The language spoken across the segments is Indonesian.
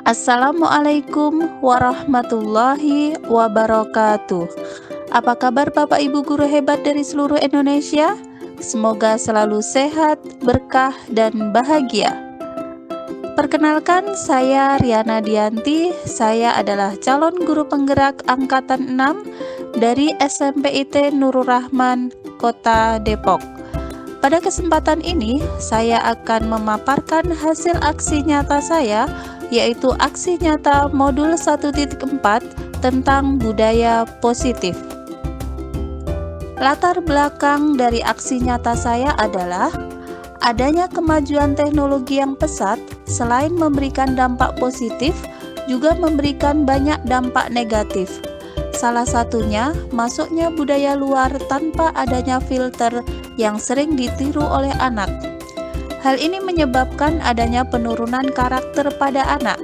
Assalamualaikum warahmatullahi wabarakatuh. Apa kabar Bapak Ibu guru hebat dari seluruh Indonesia? Semoga selalu sehat, berkah, dan bahagia. Perkenalkan, saya Riana Dianti. Saya adalah calon guru penggerak angkatan 6 dari SMP IT Nurul Rahman, Kota Depok. Pada kesempatan ini, saya akan memaparkan hasil aksi nyata saya, yaitu aksi nyata modul 1.4 tentang budaya positif. Latar belakang dari aksi nyata saya adalah adanya kemajuan teknologi yang pesat, selain memberikan dampak positif, juga memberikan banyak dampak negatif. Salah satunya, masuknya budaya luar tanpa adanya filter yang sering ditiru oleh anak. Hal ini menyebabkan adanya penurunan karakter pada anak.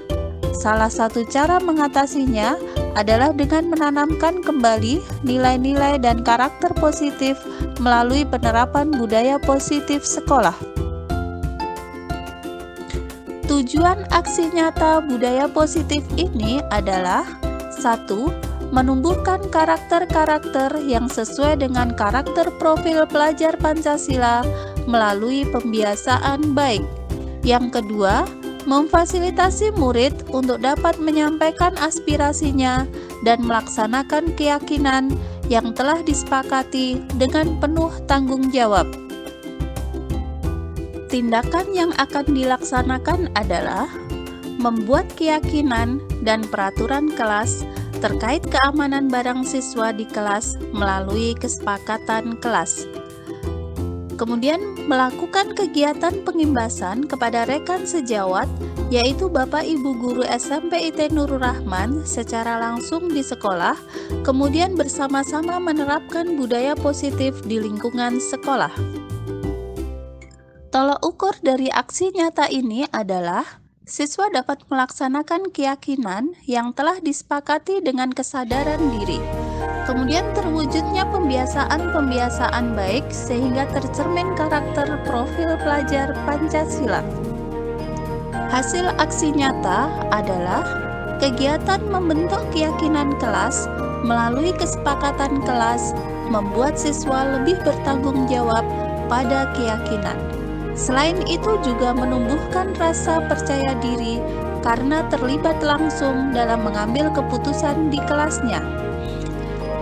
Salah satu cara mengatasinya adalah dengan menanamkan kembali nilai-nilai dan karakter positif melalui penerapan budaya positif sekolah. Tujuan aksi nyata budaya positif ini adalah 1. Menumbuhkan karakter-karakter yang sesuai dengan karakter profil pelajar Pancasila melalui pembiasaan baik. Yang kedua, memfasilitasi murid untuk dapat menyampaikan aspirasinya dan melaksanakan keyakinan yang telah disepakati dengan penuh tanggung jawab. Tindakan yang akan dilaksanakan adalah membuat keyakinan dan peraturan kelas terkait keamanan barang siswa di kelas melalui kesepakatan kelas. Kemudian melakukan kegiatan pengimbasan kepada rekan sejawat, yaitu Bapak Ibu guru SMP IT Nurul Rahman secara langsung di sekolah, kemudian bersama-sama menerapkan budaya positif di lingkungan sekolah. Tolak ukur dari aksi nyata ini adalah siswa dapat melaksanakan keyakinan yang telah disepakati dengan kesadaran diri. Kemudian terwujudnya pembiasaan-pembiasaan baik sehingga tercermin karakter profil pelajar Pancasila. Hasil aksi nyata adalah kegiatan membentuk keyakinan kelas melalui kesepakatan kelas membuat siswa lebih bertanggung jawab pada keyakinan. Selain itu juga menumbuhkan rasa percaya diri karena terlibat langsung dalam mengambil keputusan di kelasnya.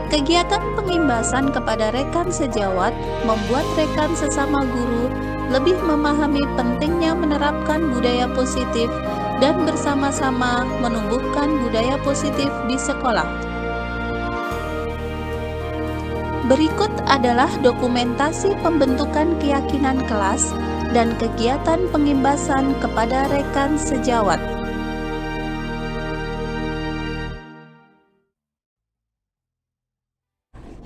Kegiatan pengimbasan kepada rekan sejawat membuat rekan sesama guru lebih memahami pentingnya menerapkan budaya positif dan bersama-sama menumbuhkan budaya positif di sekolah. Berikut adalah dokumentasi pembentukan keyakinan kelas dan kegiatan pengimbasan kepada rekan sejawat.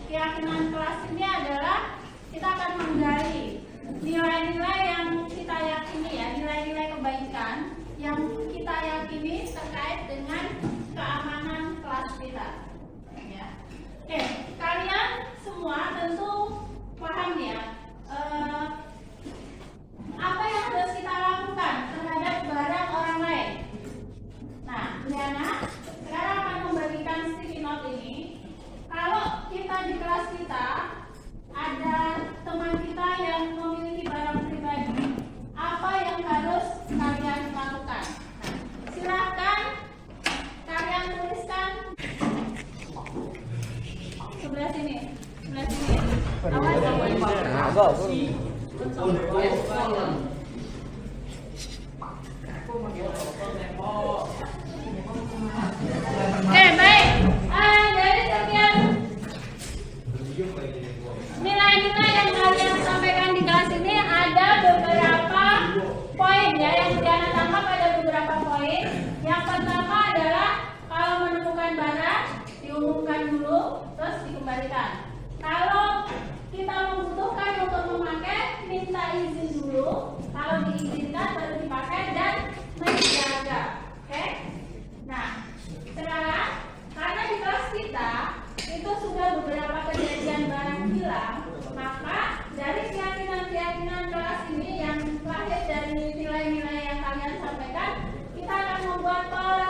Keyakinan kelas ini adalah kita akan menggali nilai-nilai yang kita yakini, ya, nilai-nilai kebaikan yang kita yakini terkait dengan keamanan kelas kita. Ya. Oke, kalian semua tentu paham ya. Apa yang harus kita lakukan terhadap barang orang lain? Nah, Liana sekarang akan membagikan sticky note ini. Kalau kita di kelas kita ada teman kita yang memiliki barang pribadi, apa yang harus kalian lakukan? Nah, silakan kalian tuliskan sebelah sini, sebelah sini. Awas. Baik. Dari sekian nilai-nilai yang kalian sampaikan di kelas ini ada beberapa poin, ya, yang Diana tangkap ada beberapa poin. Yang pertama adalah kalau menemukan barang diumumkan dulu, terus dikembalikan. Kalau kita membutuhkan untuk memakai, minta izin dulu. Kalau diizinkan baru dipakai dan menjaga. Oke? Nah, sekarang karena di kelas kita itu sudah beberapa kejadian barang hilang, maka dari keyakinan-keyakinan kelas ini yang lahir dari nilai-nilai yang kalian sampaikan, kita akan membuat pola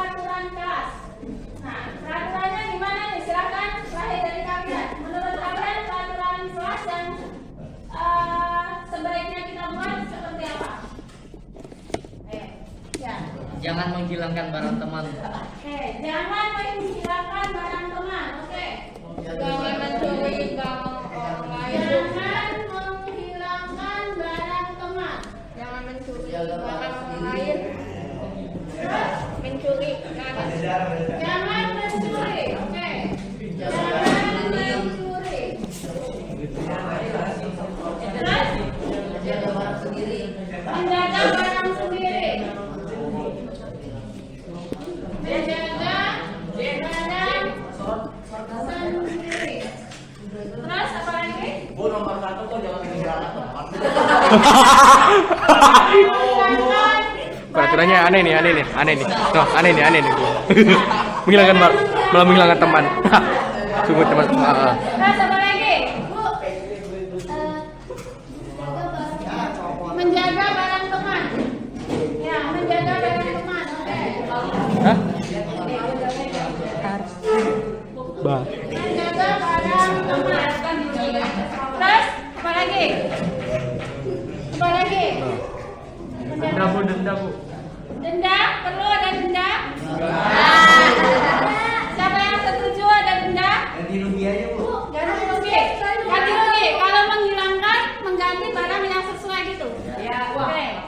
Jangan menghilangkan barang teman. Oke, jangan menghilangkan barang teman. Oke. Jangan mencuri barang orang lain. Jangan menghilangkan barang teman. Jangan mencuri barang orang lain. Mencuri barang. Jangan mencuri. Oke. Jangan mencuri. Terus menjaga barang sendiri. Menjaga barang sendiri. Terus apa lagi? Bu, nomor 1 tuh jangan menghilangkan tempat. Peraturannya aneh nih. Tuh, aneh nih. Malah menghilangkan teman. Sungguh teman. Terus apa lagi? Bu, menjaga barang teman. Ya, menjaga barang teman. Oke. Hah? Bah. Menjaga barang teman. Terus apa lagi? Apa lagi? Denda, Bu. Denda? Perlu ada denda? Siapa yang setuju ada denda? Ganti rugi aja, Bu. Ganti rugi. Ganti rugi. Kalau menghilangkan, mengganti barang yang sesuai gitu. Ya. Oke. Ya.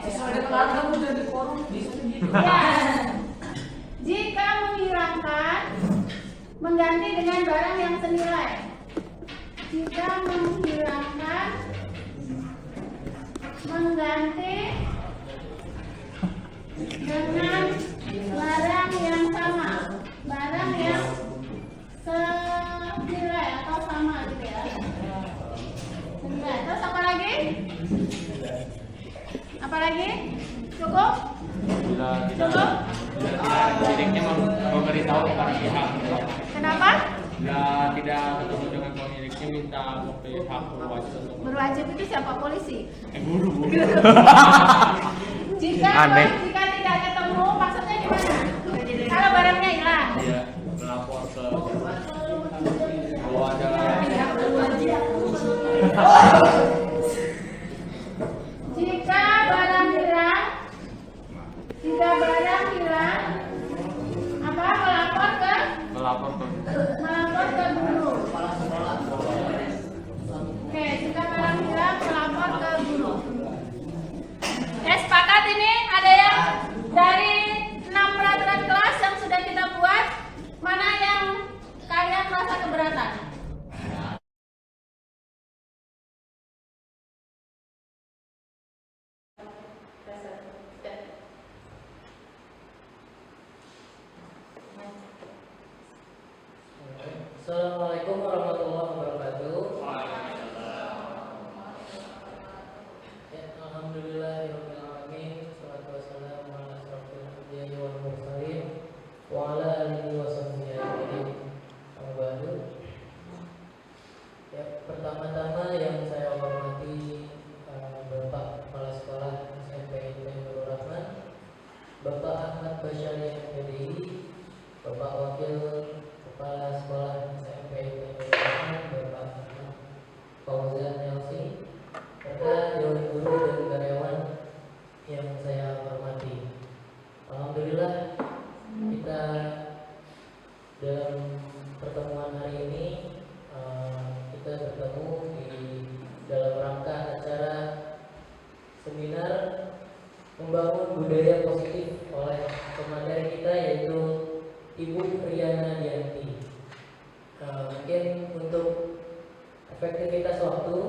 Jika menghilangkan, mengganti dengan barang yang senilai. Jika menghilangkan, mengganti dengan barang yang sama, barang yang senilai atau sama gitu ya. Senilai. Terus apa lagi? Apa lagi? Cukup? Cukup? Didiknya memberitahu kepada pihak. Kenapa? Bila tidak ketemu dengan pemiliknya minta pihak berwajib untuk Berwajib itu siapa? Polisi? guru. Jika Aneh. jika tidak ketemu, maksudnya gimana? Kalau barangnya hilang. Ya, melapor ke bahwa ada Jika barang hilang, apa? melapor ke Melapor ke guru. Oke, jika barang hilang, melapor ke guru. Sepakat ini? Ada yang dari 6 peraturan kelas yang sudah kita buat, mana yang kalian merasa keberatan? Assalamualaikum warahmatullahi wabarakatuh. Ya, alhamdulillahirabbil alamin. Wassalatu wassalamu ala asyrofil anbiya'i wal mursalin wa ala alihi wa sahbihi ajmain. Amma ba'du. Ya, pertama-tama yang saya hormati Bapak Kepala Sekolah SMP Nurul Rahman, Bapak Ahmad Basyari MPDI, Bapak Wakil Kepala Sekolah SMP Nurul Rahman, Bapak Ahmad Fauzan Elsi, serta dewan guru dan karyawan yang saya hormati. Alhamdulillah kita dalam pertemuan hari ini kita bertemu di dalam rangka acara seminar membangun budaya positif oleh pemateri kita yaitu Ibu Riana Dianti. Mungkin untuk efektivitas waktu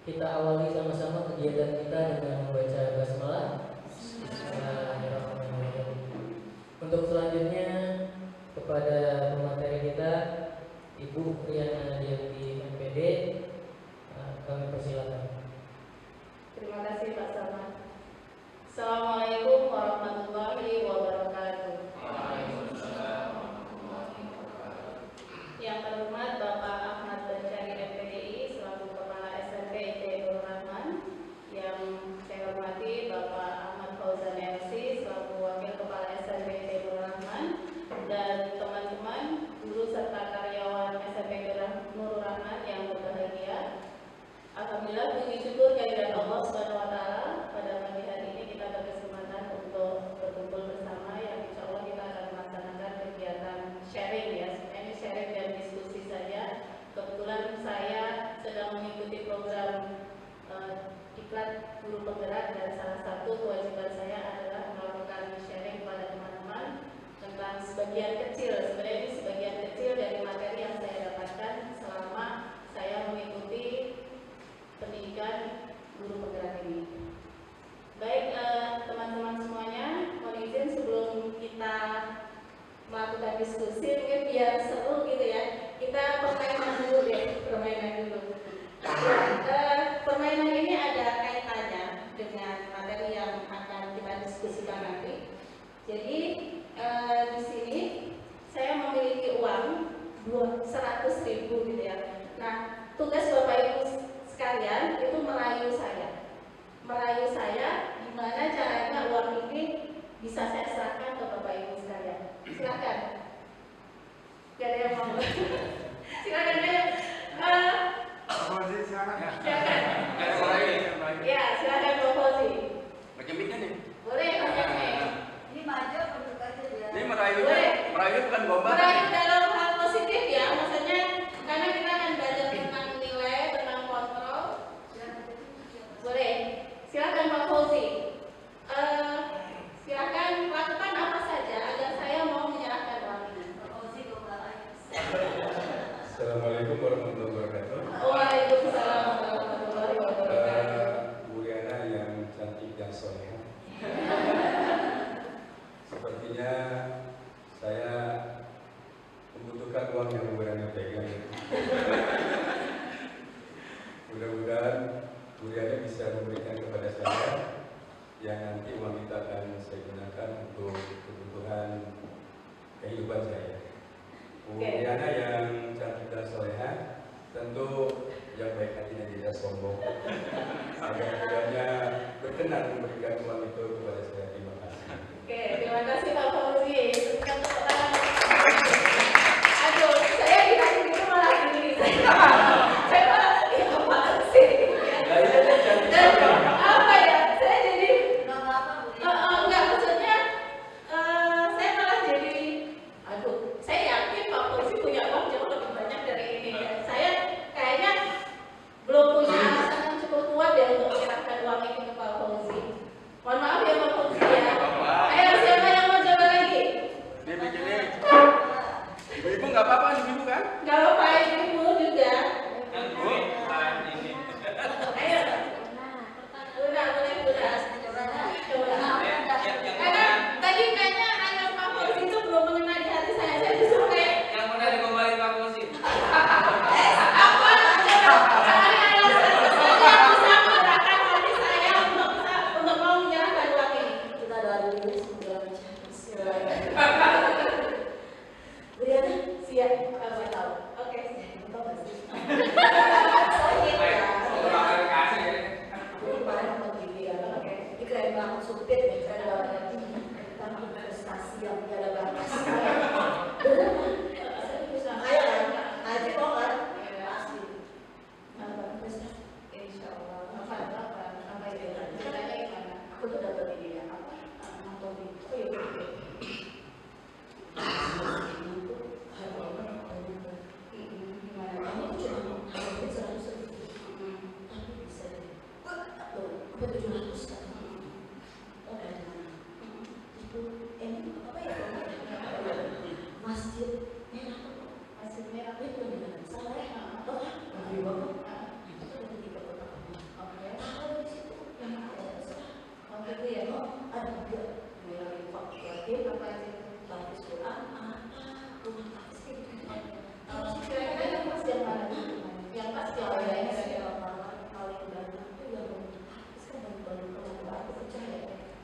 kita awali sama-sama kegiatan kita dengan membaca basmalah. Bismillahirrahmanirrahim. Untuk selanjutnya kepada pemateri kita Ibu Riana Dianti MPD, kami persilakan. Terima kasih Pak Salman. Assalamualaikum warahmatullahi wabarakatuh. Yang terhormat Bapak Ahmad Basyari MPDI selaku Kepala SMP Nurul Rahman, yang saya hormati Bapak Ahmad Fauzan MC selaku Wakil Kepala SMP Nurul Rahman, dan teman-teman guru serta karyawan SMP Nurul Rahman yang berbahagia. Alhamdulillah, puji syukur kehadirat Allah Subhanahu wa taala pada pagi hari ini kita berkesempatan sebagian kecil, sebenarnya ini sebagian kecil dari materi yang saya dapatkan selama saya mengikuti pendidikan guru penggerak ini. Baik teman-teman semuanya, mohon izin sebelum kita melakukan diskusi mungkin biar seru gitu ya, kita permainan dulu deh, permainan dulu. Permainan ini ada kaitannya dengan materi yang akan kita diskusikan nanti. Jadi di sini saya memiliki uang 100.000 gitu ya. Nah, tugas Bapak Ibu sekalian itu merayu saya gimana caranya uang ini bisa saya serahkan ke Bapak Ibu sekalian. Silakan. Gak ada yang mau. Silakan aja. Silakan. Ya, silakan Pak Fauzi. Pakai mic nih. Boleh pakai mic. Ini maju penduduk aja ya. Ini merayu bukan gombal. Merayu dalam hal positif ya, maksudnya karena kita akan belajar tentang nilai, tentang kontrol. Boleh. Silakan Pak Fauzi. Silakan lakukan apa saja agar saya mau menyerahkan uang ini. Pak Fauzi gombal aja. Assalamualaikum warahmatullahi wabarakatuh. Waalaikumsalam warahmatullahi wabarakatuh. Bu Riana yang cantik dan soleha. Sepertinya saya membutuhkan uang yang Bu Riana pegang. Mudah-mudahan Bu Riana bisa memberikan kepada saya yang nanti uang itu akan saya gunakan untuk kebutuhan kehidupan saya. Bu Riana yang cantik dan soleha, tentu yang baik hati dan tidak sombong. Agar kiranya berkenan memberikan uang itu kepada saya. Terima kasih. Oke, terima kasih Pak Fauzi. Berikan tepuk tangan. Aduh, saya dikasih gitu malah gini. Saya malah ya apaan sih? Nah, itu kan cantik Dan soleha. apa ya? Saya jadi Nggak apa-apa, Bu. enggak, maksudnya saya malah jadi aduh, saya yakin Pak Fauzi punya uang jauh lebih banyak dari ini. Dan saya kayaknya belum punya alasan yang cukup kuat ya untuk menyerahkan uang ini ke Pak Fauzi. Mohon maaf ya Pak Fauzi ya. Ayo siapa yang mau coba lagi? Dia bikinnya. Ibu nggak apa-apa, ibu kan? Gak apa-apa, ibu juga. Bu, ini. Ayo. Udah, boleh udah. Coba. Karena tadi kayaknya ayat Pak Fauzi itu belum mengena di hati saya. Saya justru kayak Yang udah digombalin Pak Fauzi. apa? Coba cari alasan sesuatu yang bisa menggerakkan hati saya untuk mau menyerahkan uang ini. Kita doa dulu sebelum bicara. Bu Riana, siap? Saya tahu. Oke. Betul nggak sih? Baik, setelah kali kasih ya. Ini kemarin mau gini ya. Oke. Ini keren banget, supit nih, keren banget. Tentang investasi yang tiada batas. Bener kan? Bisa. Ayo kan? Aja mau kan? Iya. Pasti. Investasi. Insya Allah. Apa itu? Ceritanya gimana? Aku tuh dapat ini ya, apa? Motor itu. Oh iya, oke. Gimana? Ini cuma harganya 100.000. Tapi bisa deh. Apa 700 kan? Oh, dari mana? Itu, ini apa ya? Masjid merah tuh. Masih merah. Itu yang dengan salah ya? Oh, lebih banget. Itu ada 3 kotak. Oke. Kalau di situ yang aja terserah. Oh gitu ya. Oh, ada 3. Mulai dari fakultatif, Apa aja? tahfiz Quran, rumah tahfiz kayak gitu. Kira-kira yang pas yang mana? Yang pas yang Kalau mana? yang saya paling banyak itu yang tahfiz kan baru kalau aku percaya.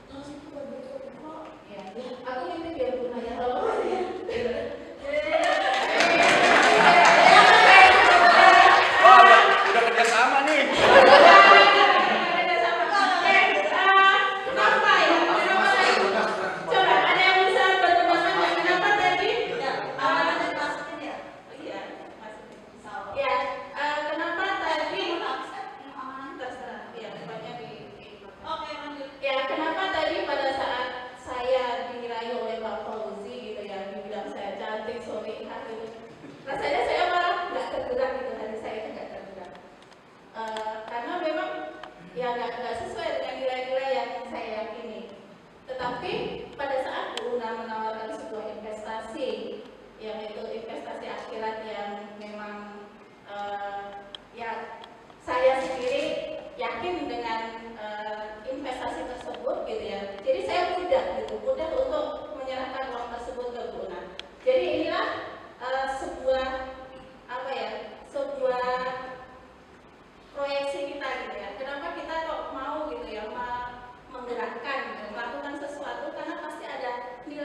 Terus itu baru kok. Ya. Aku mimpi biar punya ya. Kalau ya. Wah, udah kerja sama nih. Ada sama. Kenapa ya? Kenapa lagi? Coba ada yang bisa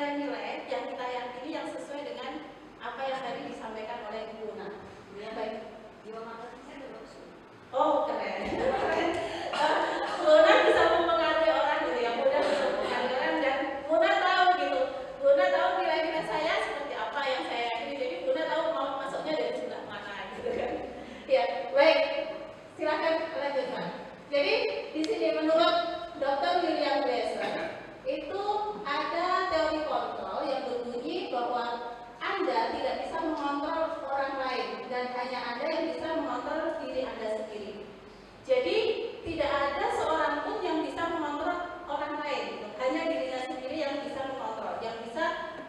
nilai-nilai yang kita yakini yang sesuai dengan apa yang tadi disampaikan oleh Ibu Luna. Ya, baik. Jiwa marketing saya udah bagus. Oh, keren. Luna bisa mempengaruhi orang gitu ya, mudah bisa mempengaruhi orang dan Luna tahu gitu. Luna tahu nilai-nilai saya seperti apa yang saya yakini. Jadi Luna tahu mau masuknya dari sebelah mana gitu kan. Ya, baik. Silakan lanjut, Pak. Jadi di sini menurut Dr. William Glasser itu ada teori kontrol yang berbunyi bahwa Anda tidak bisa mengontrol orang lain dan hanya Anda yang bisa mengontrol diri Anda sendiri. Jadi tidak ada seorang pun yang bisa mengontrol orang lain, hanya dirinya sendiri yang bisa mengontrol, yang bisa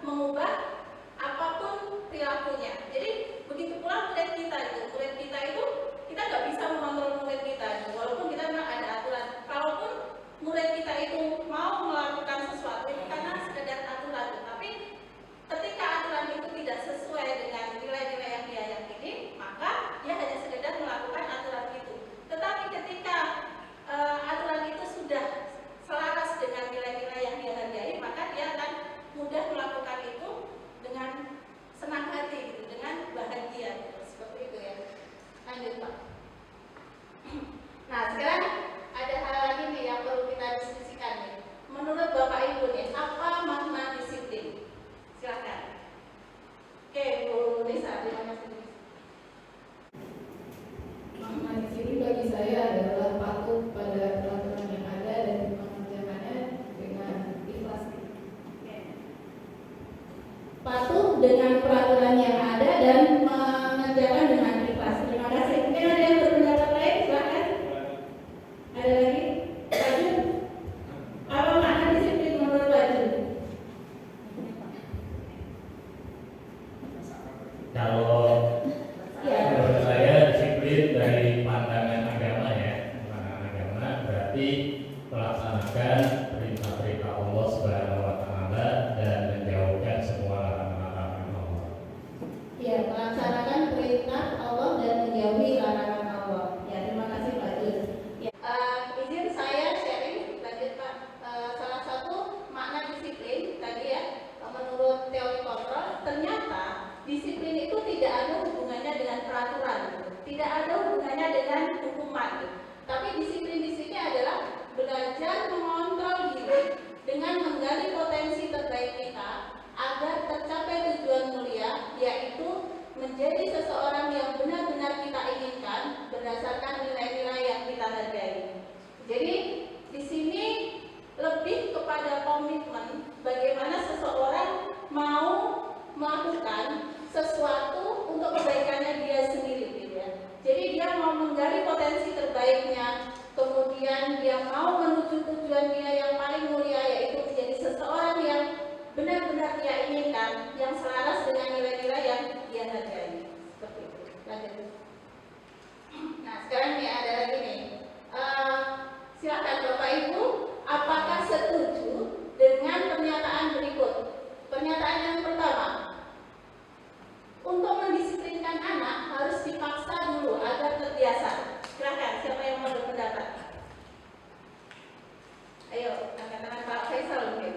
mengubah apapun perilakunya. Jadi begitu pula murid kita itu kita nggak bisa mengontrol murid kita, walaupun kita memang ada aturan. Kalaupun murid kita itu mau melakukan sesuatu itu karena sekedar aturan, tapi ketika aturan itu tidak sesuai dengan nilai-nilai yang dia yakini, maka dia hanya sekedar melakukan aturan itu. Tetapi ketika aturan itu sudah selaras dengan nilai-nilai yang dia hargai, maka dia akan mudah melakukan itu dengan senang hati, gitu, dengan bahagia, gitu. Seperti itu ya. Lanjut, Pak. Nah, sekarang ada hal lagi nih yang perlu kita diskusikan nih. Menurut Bapak Ibu nih, apa makna disiplin? Silakan. Oke, Bu Nisa, terima kasih. Makna disiplin bagi saya adalah patuh pada peraturan yang ada dan mengerjakannya dengan ikhlas. Patuh dengan peraturan yang ada dan mengerjakan dengan ikhlas. Terima kasih. Mungkin ada yang berpendapat lain, silakan. Ada lagi? Lanjut. Apa makna disiplin menurut Lanjut? Kalau Ya. menurut saya disiplin dari pandangan agama ya, pandangan agama berarti melaksanakan perintah-perintah Allah Subhanahu wa taala dan menjauhkan semua larangan-larangan Allah. Ya, melaksanakan perintah Allah dan menjauhi larangan Allah. Ya, terima kasih Pak Jun. Ya. Izin saya sharing lanjut Pak. Salah satu makna disiplin tadi ya, menurut teori kontrol, ternyata disiplin itu tidak ada hubungannya dengan peraturan, tidak ada hubungannya dengan hukuman. Tapi disiplin di sini adalah belajar mengontrol diri dengan menggali potensi terbaik kita agar tercapai tujuan mulia, yaitu menjadi seseorang yang benar-benar kita inginkan berdasarkan nilai-nilai yang kita hargai. Jadi di sini lebih kepada komitmen bagaimana seseorang mau melakukan sesuatu untuk kebaikannya dia sendiri, gitu ya. Jadi dia mau menggali potensi terbaiknya, kemudian dia mau menuju tujuan dia yang paling mulia, yaitu menjadi seseorang yang benar-benar dia inginkan, yang selaras dengan nilai-nilai yang dia hargai. Seperti itu. Lanjut. Nah, sekarang nih ada lagi nih. Silakan Bapak Ibu, apakah setuju dengan pernyataan berikut? Pernyataan yang pertama, untuk mendisiplinkan anak harus dipaksa dulu agar terbiasa. Silakan, siapa yang mau berpendapat? Ayo, angkat tangan Pak Faisal mungkin.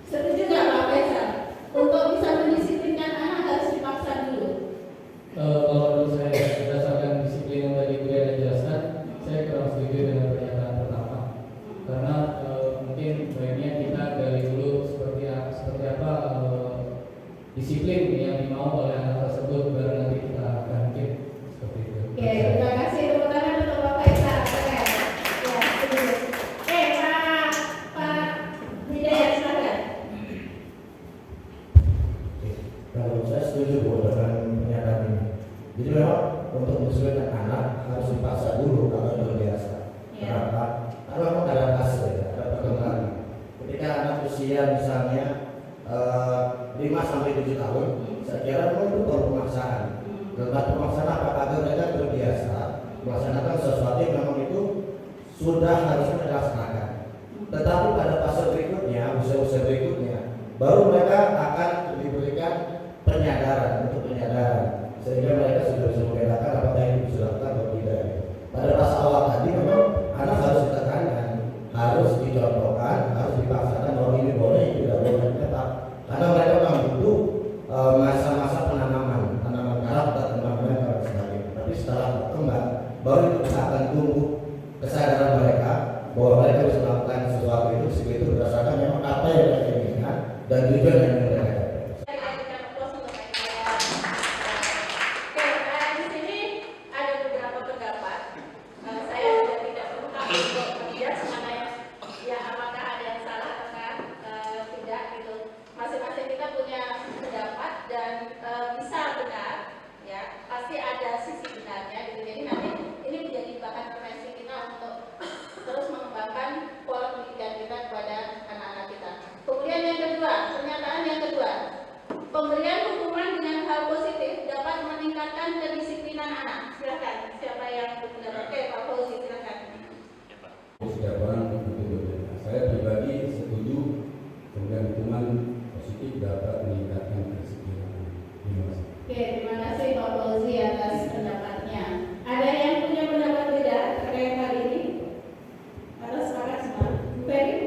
Setuju nggak Pak Faisal? Untuk bisa mendisiplinkan anak harus dipaksa dulu. Kalau menurut saya berdasarkan disiplin yang tadi Buya jelaskan, saya kurang setuju dengan pernyataan pertama. Karena mungkin baiknya kita gali dulu seperti apa disiplin yang dimau oleh anak tersebut, baru nanti kita akan mungkin seperti itu. Oke, terima kasih. Tepuk tangan untuk Pak Faisal. Keren. Ya, setuju. Oke, Pak Hidayat, silakan. Kalau saya setuju Bu dengan pernyataan ini. Jadi memang untuk menyesuaikan anak harus dipaksa dulu kalau belum biasa. Ya. Kenapa? Karena memang ada fase ya, ada perkembangan. Ketika anak usia misalnya 5-7 tahun, saya kira memang itu perlu pemaksaan. Tentang pemaksaan apakah mereka terbiasa melaksanakan sesuatu yang memang itu sudah harusnya dilaksanakan. Tetapi pada fase berikutnya, usia-usia berikutnya, baru mereka akan diberikan penyadaran untuk penyadaran, sehingga mereka sudah bisa membedakan apakah ini bisa dilakukan atau tidak. Pada fase awal tadi memang anak harus ditekankan, harus dicontohkan, harus dipaksa dan tujuan yang mereka capai. Di sini ada beberapa pendapat. Saya juga tidak berhak untuk menjudge mana yang apakah ada yang salah atau tidak gitu. Masing-masing kita punya pendapat dan bisa benar, ya pasti ada sisi benarnya gitu. Jadi nanti ini menjadi bahan referensi kita untuk terus mengembangkan pola pendidikan kita kepada anak-anak kita. Kemudian yang kedua, pernyataan yang kedua, pemberian hukuman dengan hal positif dapat meningkatkan kedisiplinan anak. Silakan, siapa yang berpendapat? Oke, Pak Fauzi, silakan. Setiap orang itu berbeda. Saya pribadi setuju pemberian hukuman positif dapat meningkatkan kedisiplinan. Terima kasih. Oke, terima kasih Pak Fauzi atas pendapatnya. Ada yang punya pendapat beda terkait hal ini? Atau sepakat semua? Bu Ferry,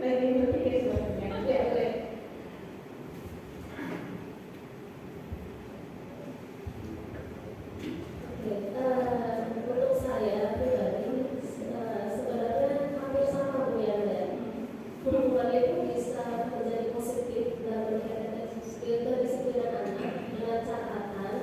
lagi berpikir sebenarnya. Ya, boleh. Untuk saya pribadi sebenarnya hampir sama Bu Yanda. Hukuman itu bisa menjadi positif dan meningkatkan kedisiplinan anak dengan catatan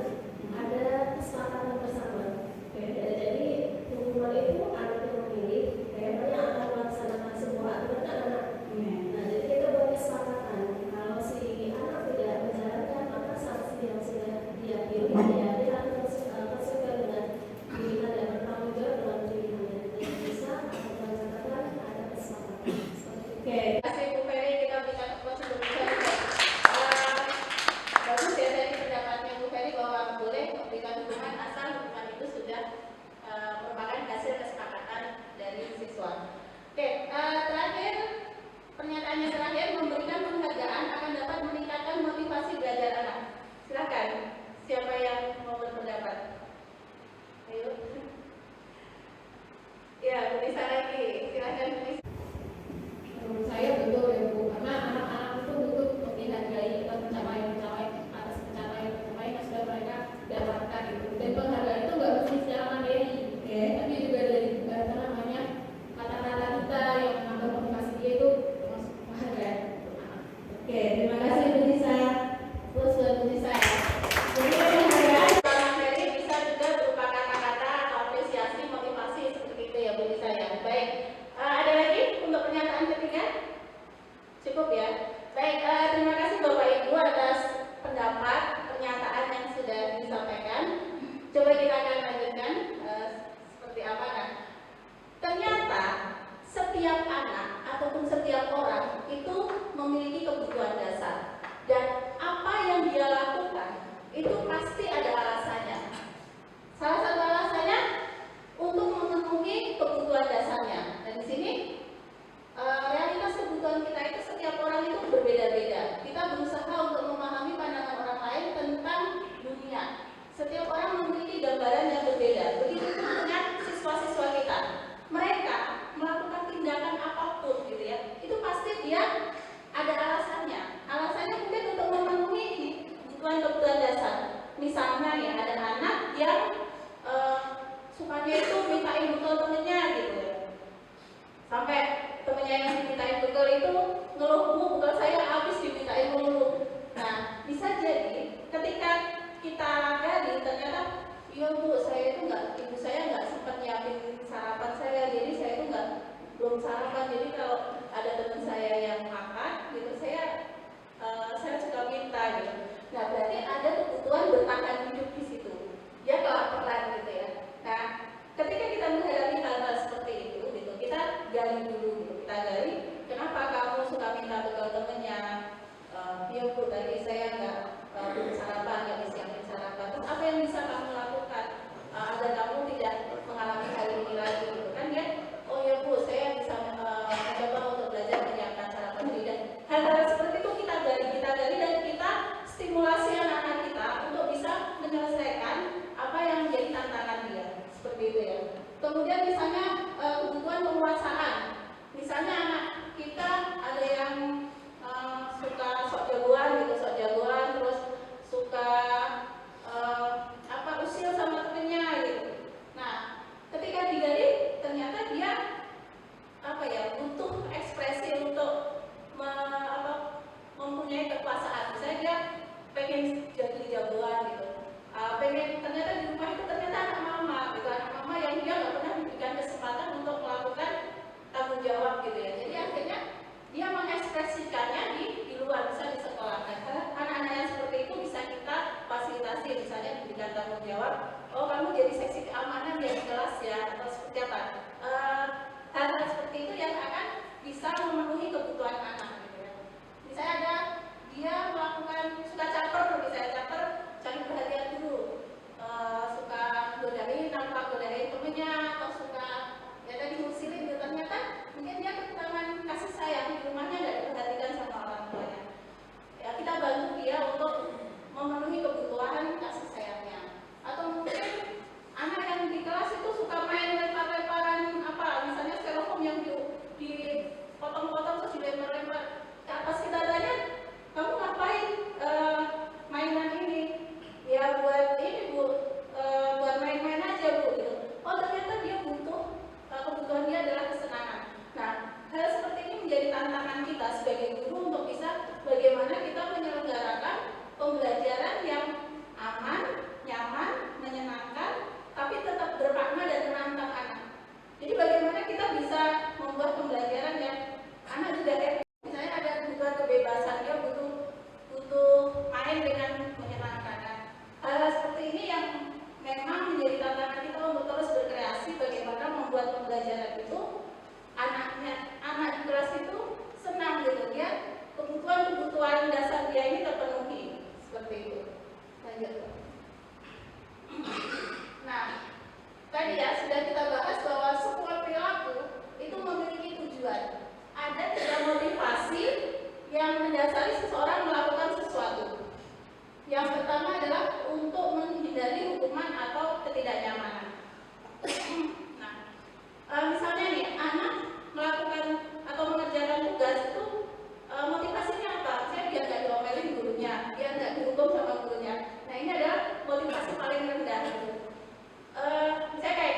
ada kesepakatan bersama. Jadi hukuman itu anak yang memilih, kayaknya akan melaksanakan sebuah aturan anak. Nah, jadi kita buat kesepakatan. Kalau si anak tidak menjalankan maka sanksi yang sudah dia pilih ya dia akan konsekuensi dengan pilihan yang bertanggung jawab dengan pilihannya. Jadi bisa dengan catatan ada kesepakatan. Oke. Terima kasih Bu Ferry, kita berikan tepuk sebelum bagus ya tadi pendapatnya Bu Ferry bahwa boleh memberikan hukuman asal hukuman itu sudah merupakan hasil kesepakatan dari siswa. Oke, terakhir pernyataannya terakhir, memberikan penghargaan akan dapat meningkatkan motivasi belajar anak. Silakan, siapa yang mau berpendapat? Ayo. Ya, Bu Nisa lagi. Silakan Bu Nisa. Menurut saya betul ya Bu, karena anak-anak itu butuh untuk dihargai atas pencapaian yang sudah mereka dapatkan gitu. Dan penghargaan itu nggak mesti secara materi, tapi juga dari kata-kata kita yang menambah motivasi dia itu termasuk penghargaan untuk anak. Oke, terima kasih Bu Nisa. Terus buat Bu Nisa ya. Jadi penghargaan Bang Ferry bisa juga berupa kata-kata atau apresiasi, motivasi seperti itu ya Bu Nisa ya. Baik, ada lagi untuk pernyataan ketiga? Cukup ya. Baik, terima kasih Bapak Ibu atas pendapat, pernyataan yang sudah disampaikan. Coba kita akan lanjutkan seperti apa kan? Ternyata setiap anak ataupun setiap orang itu memiliki kebutuhan dasar dan apa yang dia lakukan itu pasti ada alasannya. Salah satu alasannya untuk memenuhi kebutuhan dasarnya. Dan di sini realitas kebutuhan kita itu setiap orang itu berbeda-beda. Kita berusaha untuk memahami pandangan orang lain tentang dunia. Setiap orang memiliki gambaran yang berbeda. Begitu dengan siswa-siswa kita. Mereka melakukan tindakan apapun gitu ya. Itu pasti dia ada alasannya. Alasannya mungkin untuk memenuhi kebutuhan dasar. Misalnya ya ada anak yang sukanya itu mintain bekal temennya gitu ya. Sampai temennya yang dimintain bekal itu ngeluh, Bu, bekal saya habis dimintain mulu. Nah, bisa jadi ketika kita gali ternyata iya Bu, saya itu ibu saya nggak sempat nyiapin sarapan saya, jadi saya itu belum sarapan. Jadi kalau ada teman saya yang makan gitu, saya suka minta gitu. Nah, berarti ada kebutuhan bertahan hidup di situ. Dia kelaparan gitu ya. Nah, ketika kita menghadapi hal-hal seperti itu gitu, kita gali dulu gitu. Kita gali, kenapa kamu suka minta bekal temennya? Iya Bu, tadi saya belum sarapan, nggak disiapin sarapan. Terus apa yang bisa kamu lakukan agar kamu tidak mengalami hal ini lagi gitu kan ya? Oh ya Bu, saya bisa mencoba untuk tantangan kita sebagai guru untuk bisa bagaimana kita menyelenggarakan pembelajaran yang aman, nyaman, menyenangkan, tapi tetap bermakna dan menantang anak. Jadi bagaimana kita bisa membuat pembelajaran yang anak juga misalnya ada juga kebebasan, dia butuh main dengan menyenangkan. Hal seperti ini yang memang menjadi tantangan kita untuk terus berkreasi bagaimana membuat pembelajaran itu anak di kelas itu senang gitu, dia kebutuhan dasar dia ini terpenuhi seperti itu. Lanjut. Nah, tadi ya sudah kita bahas bahwa sebuah perilaku itu memiliki tujuan. Ada 3 motivasi yang mendasari seseorang melakukan sesuatu. Yang pertama adalah untuk menghindari hukuman atau ketidaknyamanan. Nah, misalnya nih, anak melakukan atau mengerjakan tugas itu motivasinya apa? Saya biar nggak diomelin gurunya, biar nggak dihukum sama gurunya. Nah, ini adalah motivasi paling rendah. Misalnya kayak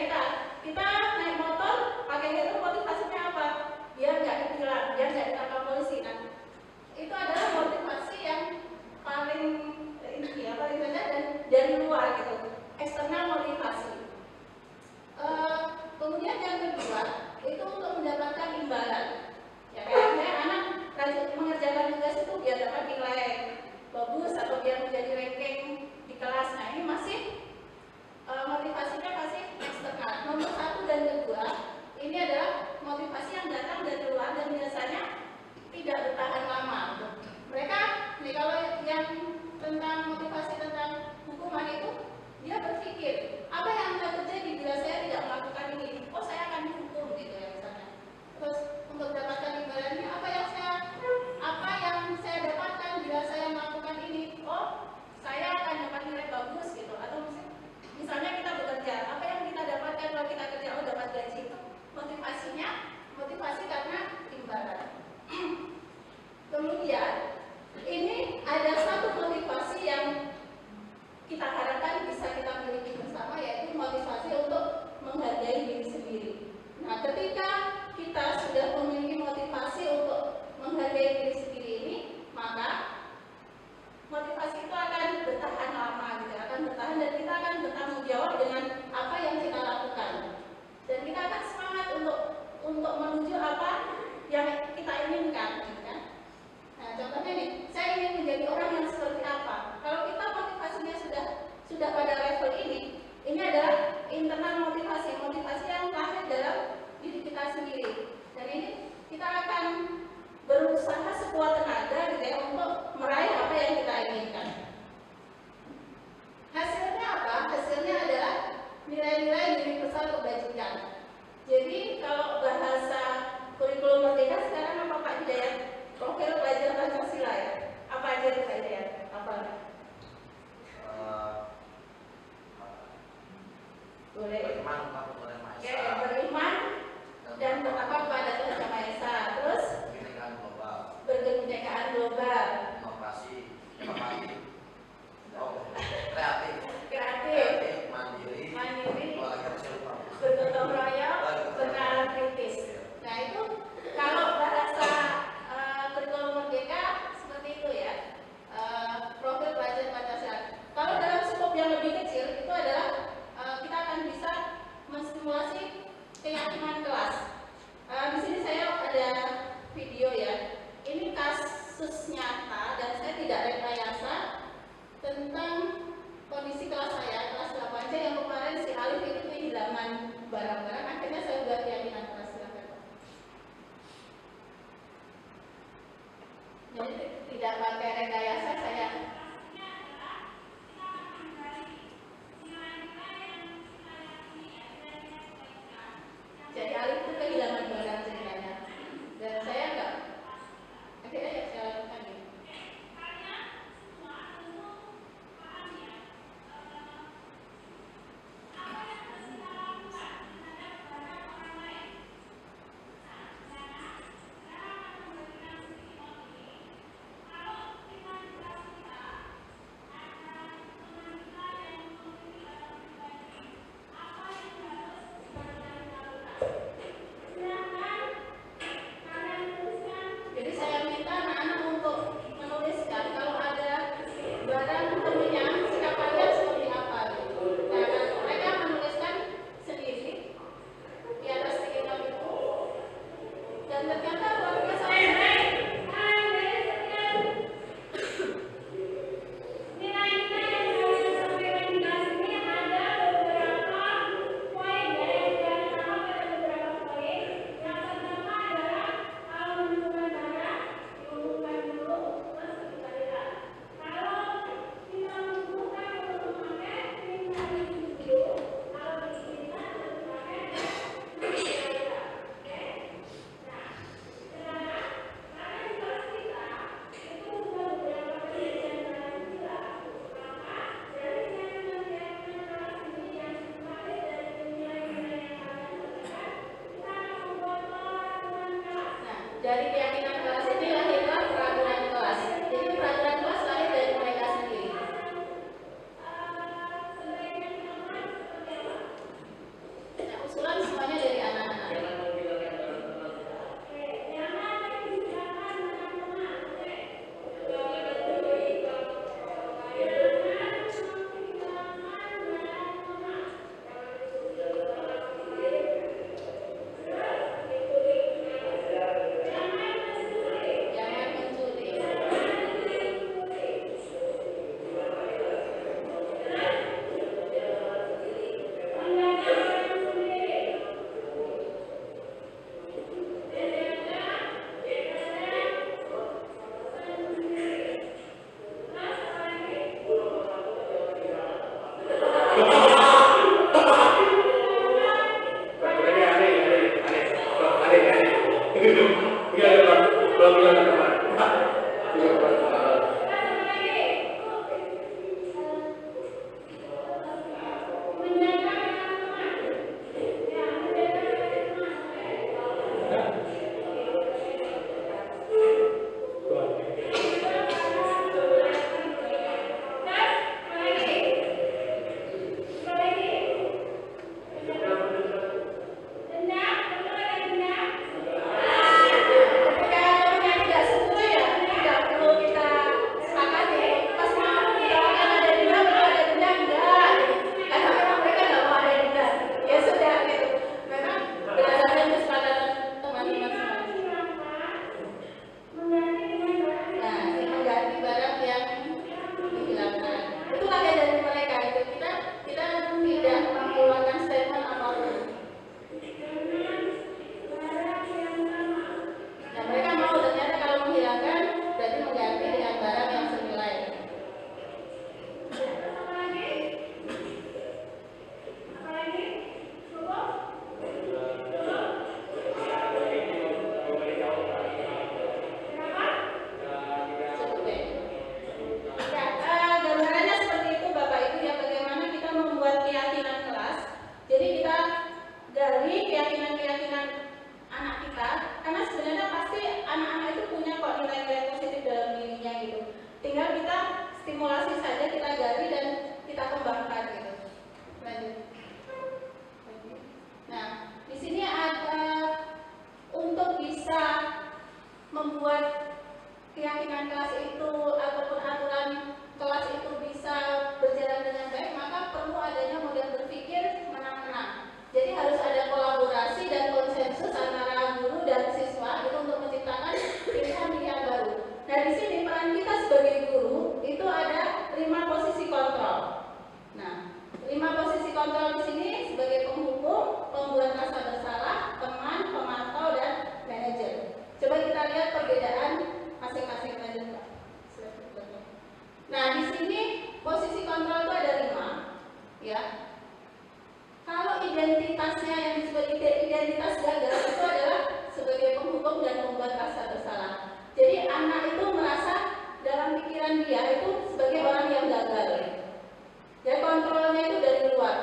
kita naik motor pakai helm, motivasinya apa? Biar nggak ditilang, biar nggak ditangkap polisi. Nah, itu adalah motivasi yang paling paling rendah dan dari luar gitu, eksternal motivasi. Kemudian yang kedua itu untuk mendapatkan imbalan. Ya kayaknya anak rajin mengerjakan tugas itu biar dapat nilai bagus atau biar menjadi ranking di kelas. Nah, ini masih motivasinya masih eksternal. Nomor 1 dan kedua ini adalah motivasi yang datang dari luar dan biasanya tidak bertahan lama. Mereka nih, kalau yang tentang motivasi tentang hukuman itu, dia berpikir apa yang akan terjadi bila saya tidak melakukan ini? Oh, saya akan dihukum gitu ya misalnya. Terus untuk mendapatkan imbalannya apa yang saya dapatkan bila saya melakukan ini? Oh, saya akan dapat nilai bagus gitu. Atau misalnya kita bekerja, apa yang kita dapatkan kalau kita kerja? Oh, dapat gaji. Itu motivasi karena imbalan. Kemudian ini ada satu motivasi yang kita harapkan bisa kita miliki bersama, yaitu motivasi untuk menghargai diri sendiri. Nah, ketika kita sudah memiliki motivasi untuk menghargai diri sendiri ini, maka motivasi itu akan bertahan lama gitu, akan bertahan dan kita akan bertanggung jawab dengan apa yang kita lakukan. Dan kita akan semangat untuk menuju apa yang kita inginkan gitu kan. Nah, contohnya nih, saya ingin menjadi orang yang seperti apa? Kalau kita motivasinya sudah pada level ini adalah internal motivasi yang lahir dalam diri kita sendiri. Dan ini kita akan berusaha sekuat tenaga gitu ya untuk meraih apa yang kita inginkan. Hasilnya apa? Hasilnya adalah nilai-nilai universal kebajikan. Jadi kalau bahasa kurikulum merdeka sekarang apa Pak Hidayat? Profil pelajar Pancasila ya? Apa aja itu Pak Hidayat? Apa? Boleh. Beriman dan bertakwa kepada Tuhan Yang Maha Esa. Terus berkebinekaan global. Kreatif, mandiri, bergotong royong, bernalar kritis. Nah, itu kalau bahasa kurikulum merdeka seperti itu ya, profil pelajar Pancasila. Kalau dalam skop yang lebih kecil itu adalah kita akan bisa menstimulasi keyakinan kelas. Di sini saya ada video ya. Ini kasus nyata dan saya tidak rekayasa tentang kondisi kelas saya, kelas 8C yang kemarin si Alif itu kehilangan barang-barang. Akhirnya saya buat keyakinan kelas. Silakan. Jadi tidak pakai rekayasa saya. Jadi Alif itu kehilangan barang ceritanya, dan saya enggak. Akhirnya ya saya lakukan ini. membuat keyakinan kelas itu ataupun aturan kelas itu bisa berjalan dengan baik, maka perlu adanya model berpikir menang-menang. Jadi harus ada kolaborasi dan konsensus antara guru dan siswa itu untuk menciptakan pilihan yang baru. Nah, di sini peran kita sebagai guru itu ada 5 posisi kontrol. Nah, 5 posisi kontrol di sini sebagai penghukum, pembuat rasa bersalah, teman, pemantau, dan manajer. Coba kita lihat perbedaan masing-masing manajer. Nah, di sini posisi kontrol itu ada 5, ya. Kalau identitasnya yang disebut identitas gagal itu adalah sebagai penghukum dan membuat rasa bersalah. Jadi anak itu merasa dalam pikiran dia itu sebagai orang yang gagal. Jadi kontrolnya itu dari luar,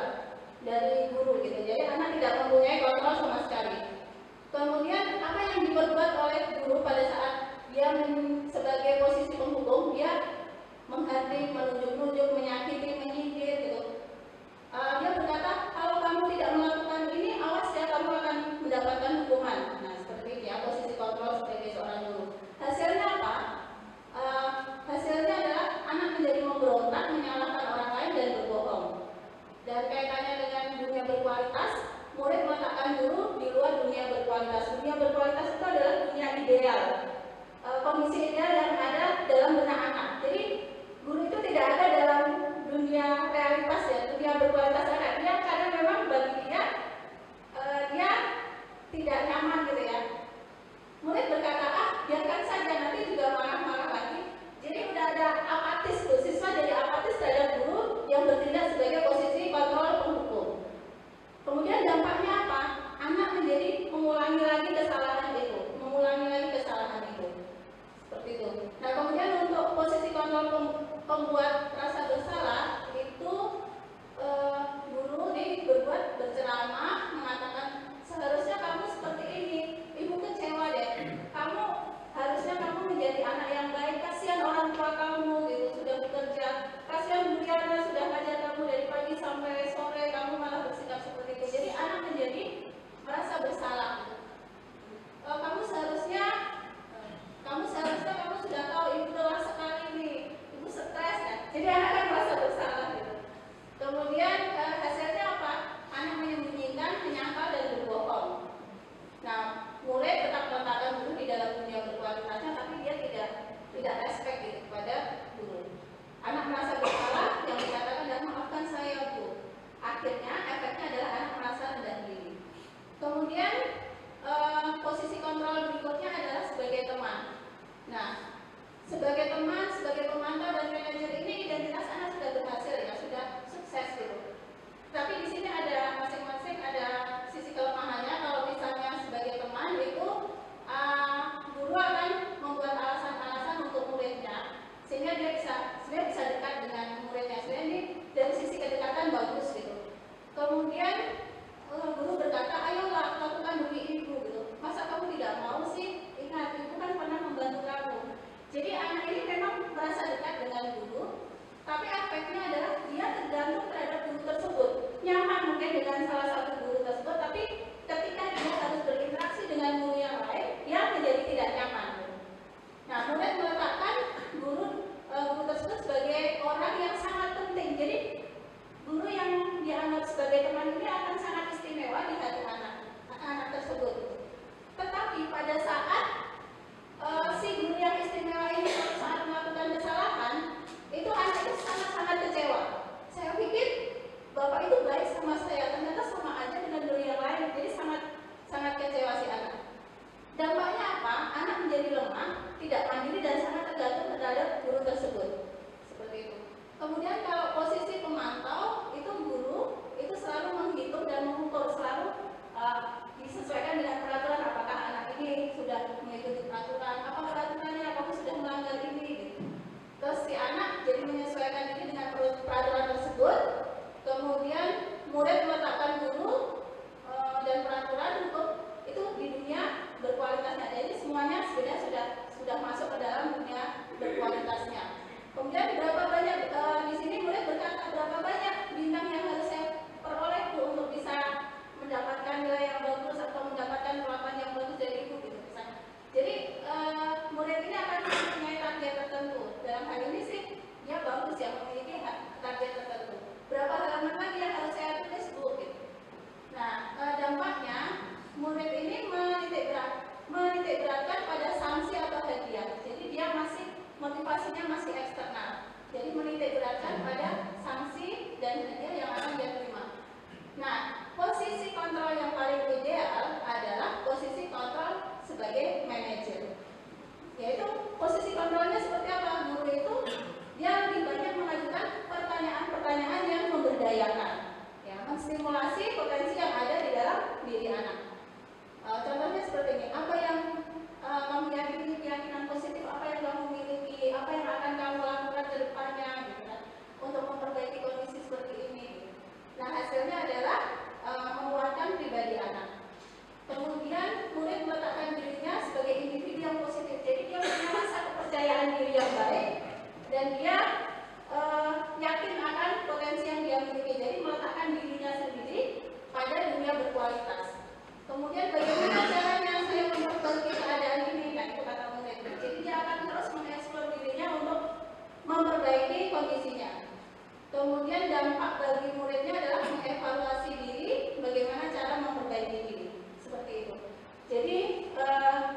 dari guru gitu. Jadi anak tidak mempunyai kontrol sama sekali. Kemudian apa yang diperbuat oleh guru pada saat dia sebagai posisi penghukum, dia mengganti, menunjuk-nunjuk, menyakiti, menyindir gitu. Dia berkata, kalau kamu tidak melakukan ini, awas ya, kamu akan mendapatkan hukuman. Nah, seperti itu ya, posisi kontrol sebagai seorang guru. Hasilnya apa? Hasilnya adalah anak menjadi memberontak, menyalahkan orang lain dan berbohong. Dan kaitannya dengan dunia berkualitas, murid meletakkan guru di luar dunia berkualitas. Dunia berkualitas itu adalah dunia ideal, kondisi ideal yang ada dalam benak anak. Jadi guru itu tidak ada dalam dunia realitas ya, dunia berkualitas anak. Dia karena memang bagi dia tidak nyaman gitu ya. Murid berkata, biarkan saja, nanti juga marah-marah lagi. Jadi udah ada apatis tuh, siswa jadi apatis terhadap guru yang bertindak sebagai posisi kontrol penghukum. Kemudian dampaknya apa? Anak menjadi mengulangi lagi kesalahan itu, seperti itu. Nah, kemudian untuk posisi kontrol pembuat rasa bersalah itu guru berbuat berceramah mengatakan seharusnya kamu seperti ini, ibu kecewa deh. Harusnya kamu menjadi anak yang baik, kasihan orang tua kamu gitu sudah bekerja, kasihan Bu Diana sudah ngajar kamu dari pagi sampai sore, kamu malah bersikap seperti itu. Jadi anak menjadi merasa bersalah. Kamu seharusnya kamu sudah tahu ibu lelah sekali nih, ibu stres kan. Jadi anak kan merasa bersalah gitu. Kemudian hasilnya apa? Anak menyembunyikan, menyangkal dan berbohong. Nah, mulai tetap meletakkan guru di dalam dunia berkualitasnya, tapi dia tidak respect gitu kepada guru. Anak merasa bersalah, yang dikatakan dan maafkan saya Bu. Akhirnya efeknya adalah anak merasa rendah diri. Kemudian posisi kontrol berikutnya adalah sebagai teman. Nah, sebagai teman, sebagai pemantau dan manajer ini identitas anak sudah berhasil ya, sudah sukses gitu. Tapi di sini ada masing-masing ada sisi kelemahannya. Kalau misalnya sebagai teman itu guru akan membuat alasan-alasan untuk muridnya sehingga dia bisa dekat dengan muridnya. Sebenarnya ini dari sisi kedekatan bagus gitu. Kemudian guru berkata, ayolah lakukan demi ibu gitu. Masa kamu tidak mau sih? Ingat, ibu kan pernah membantu kamu. Jadi anak ini memang merasa dekat dengan guru, tapi efeknya adalah dia tergantung terhadap guru tersebut. Nyaman mungkin dengan salah satu guru tersebut, tapi ketika dia harus berinteraksi dengan guru yang lain, dia menjadi tidak nyaman. Nah, murid meletakkan guru tersebut sebagai orang yang sangat penting. Jadi guru yang dianggap sebagai teman ini akan sangat istimewa di hati anak tersebut. Tetapi pada saat si guru yang istimewa ini saat melakukan kesalahan, itu anak itu sangat-sangat kecewa. Saya pikir bapak itu baik sama saya, ternyata sama aja dengan guru yang lain. Jadi sangat kecewa si anak. Dampaknya apa? Anak menjadi lemah, tidak mandiri dan sangat tergantung terhadap guru tersebut. Seperti itu. Kemudian kalau posisi pemantau, itu guru itu selalu menghitung dan mengukur, selalu disesuaikan dengan peraturan. Apakah anak ini sudah mengikuti peraturan? Apa peraturannya? Apakah sudah melanggar ini? Gitu. Terus si anak jadi menyesuaikan diri dengan peraturan tersebut. Kemudian murid meletakkan guru dan peraturan untuk itu di dunia berkualitasnya. Jadi semuanya sudah masuk ke dalam dunia berkualitasnya. Kemudian berapa banyak di sini murid berkata berapa banyak bintang yang harus saya peroleh Bu untuk bisa mendapatkan nilai yang bagus atau mendapatkan perlakuan yang bagus dari ibu gitu misalnya. Jadi kontrolnya seperti apa? Guru itu dia lebih banyak mengajukan pertanyaan-pertanyaan yang memberdayakan, ya, menstimulasi potensi yang ada di dalam diri anak. Contohnya seperti ini, apa yang kamu yakini, keyakinan positif apa yang kamu miliki, apa yang akan kamu lakukan ke depannya, gitu kan, untuk memperbaiki kondisi seperti ini. Nah, hasilnya adalah menguatkan pribadi anak. Kemudian murid meletakkan dirinya sebagai individu yang positif. Jadi dia punya rasa kepercayaan diri yang baik dan dia yakin akan potensi yang dia miliki. Jadi meletakkan dirinya sendiri pada dunia berkualitas. Kemudian bagaimana caranya saya memperbaiki keadaan ini? Nah, itu kata murid. Jadi dia akan terus mengeksplor dirinya untuk memperbaiki kondisinya. Kemudian dampak bagi muridnya adalah mengevaluasi diri, bagaimana cara memperbaiki diri. Seperti itu. Jadi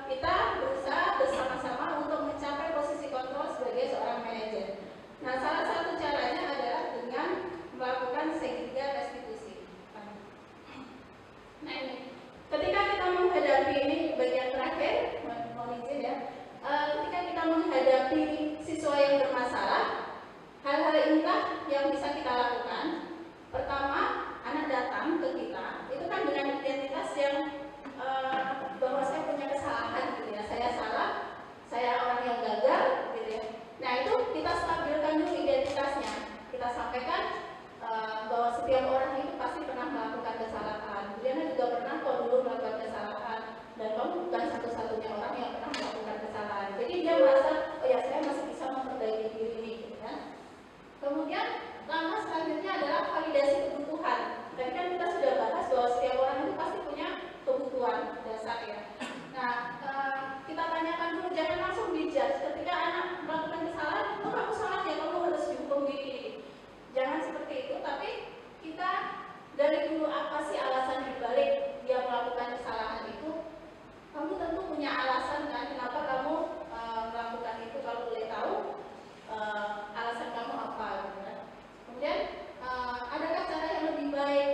kita berusaha bersama-sama untuk mencapai posisi kontrol sebagai seorang manajer. Nah, salah satu caranya adalah dengan melakukan segitiga restitusi. Nah, ini ketika kita menghadapi ini bagian terakhir, mohon izin ya. Ketika kita menghadapi siswa yang bermasalah, hal-hal inilah yang bisa kita lakukan. Pertama, anak datang ke kita, itu kan dengan identitas yang bahwa saya punya kesalahan, gitu ya. Saya salah, saya orang yang gagal, gitu ya. Nah, itu kita stabilkan dulu identitasnya. Kita sampaikan bahwa setiap orang itu pasti pernah melakukan kesalahan. Juliana juga pernah kok dulu melakukan kesalahan, dan kamu bukan satu-satunya orang yang pernah melakukan kesalahan. Jadi dia merasa, oh ya, saya masih bisa memperbaiki diri ini, gitu kan. Kemudian langkah selanjutnya adalah validasi kebutuhan. Tadi kan kita sudah bahas bahwa setiap orang itu pasti punya kebutuhan dasar, ya. Nah, kita tanyakan dulu, jangan langsung dijudge ketika anak melakukan kesalahan. Oh, kamu salah ya, kamu harus dihukum diri. Jangan seperti itu, tapi kita dari dulu apa sih alasan dibalik dia melakukan kesalahan itu. Kamu tentu punya alasan kan, kenapa kamu melakukan itu. Kalau boleh tahu alasan kamu apa, gitu kan. Kemudian adakah cara yang lebih baik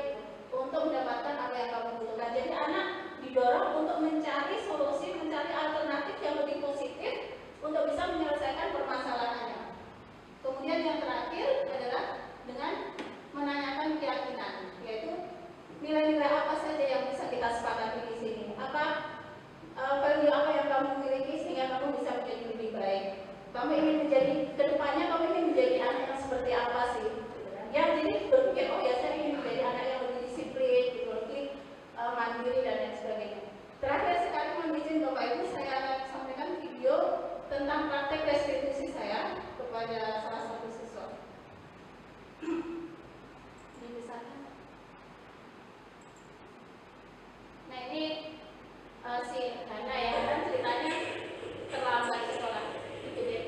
untuk mendapatkan apa yang kamu butuhkan. Jadi anak didorong untuk mencari solusi, mencari alternatif yang lebih positif untuk bisa menyelesaikan permasalahannya. Kemudian yang terakhir adalah dengan menanyakan keyakinan, yaitu nilai-nilai apa saja yang bisa kita sepakati di sini. Apa value apa yang kamu miliki sehingga kamu bisa menjadi lebih baik. Kamu ingin menjadi, kedepannya kamu ingin menjadi anak yang seperti apa sih? Ya, jadi berpikir, oh ya, saya ingin menjadi anak yang lebih disiplin, lebih mandiri dan lain sebagainya. Terakhir sekali, mohon izin Bapak Ibu, saya akan sampaikan video tentang praktek restitusi saya kepada salah satu siswa. Ini bisa kan? Nah, ini si Hana ya, kan ceritanya terlambat sekolah. Itu dia.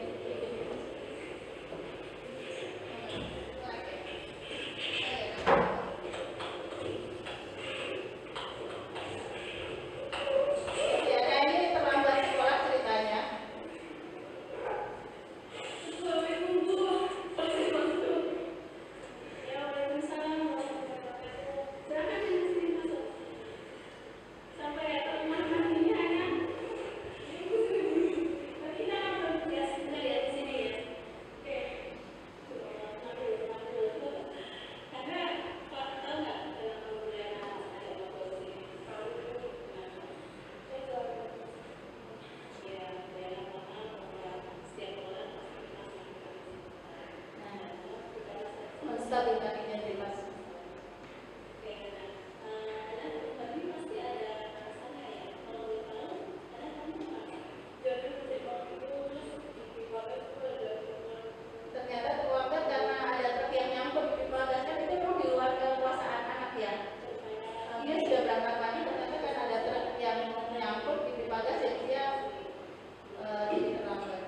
Menstabilkan identitas. Ternyata terlambat karena ada truk yang nyangkut di pipa gasnya, itu memang di luar kekuasaan anak ya. Dia sudah berangkat pagi, ternyata kan ada truk yang nyangkut di pipa gas, jadi dia jadi terlambat.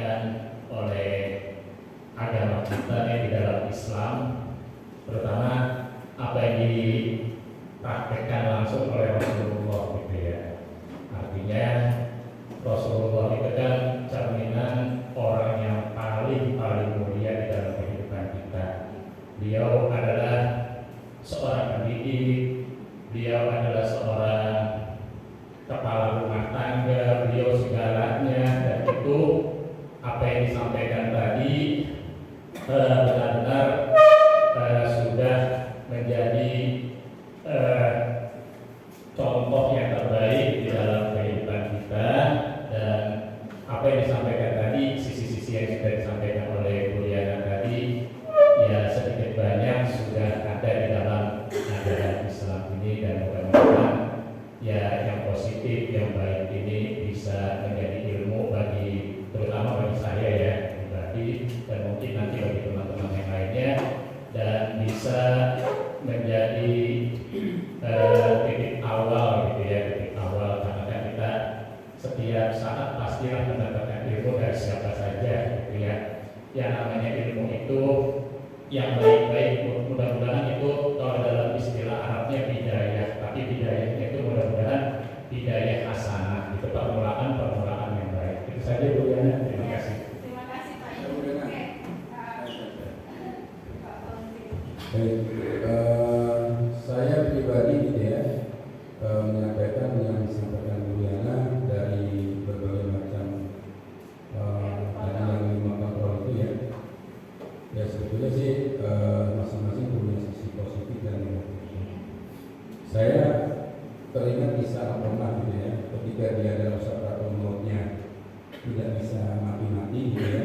disampaikan oleh agama kita di dalam Islam, terutama apa yang dipraktekkan langsung oleh Rasulullah gitu ya. Artinya Rasulullah itu kan cerminan orang yang paling mulia di dalam kehidupan kita. Beliau adalah seorang pendidik, beliau adalah seorang kepala rumah tangga, beliau segalanya, dan itu apa yang disampaikan tadi benar-benar sudah menjadi contoh yang terbaik di dalam kehidupan kita. Dan apa yang disampaikan tadi, sisi-sisi yang sudah disampaikan oleh Bu Liana tadi, ya sedikit banyak sudah ada di dalam ajaran Islam ini, dan mudah-mudahan ya yang positif, yang baik ini bisa menjadi ilmu bagi, terutama bagi saya ya pribadi, dan mungkin nanti bagi teman-teman yang lainnya, dan bisa menjadi titik awal gitu ya, titik awal, karena kan kita setiap saat pastilah mendapatkan ilmu dari siapa saja gitu ya. Yang namanya ilmu itu yang baik-baik, mudah-mudahan itu kalau dalam istilah Arabnya bidayah, tapi bidayahnya itu mudah-mudahan bidayah hasanah, itu permulaan yang baik. Itu saja Bu Yana, terima kasih. Terima kasih Pak Ibu. Oke. Baik, saya pribadi gitu ya, menyampaikan yang disampaikan Bu Liana dari berbagai macam yang 5 kontrol itu ya. Ya sebetulnya sih masing-masing punya sisi positif dan negatif. Saya teringat kisah Al-Qamah gitu ya, ketika dia dalam sakaratul mautnya tidak bisa mati-mati gitu ya,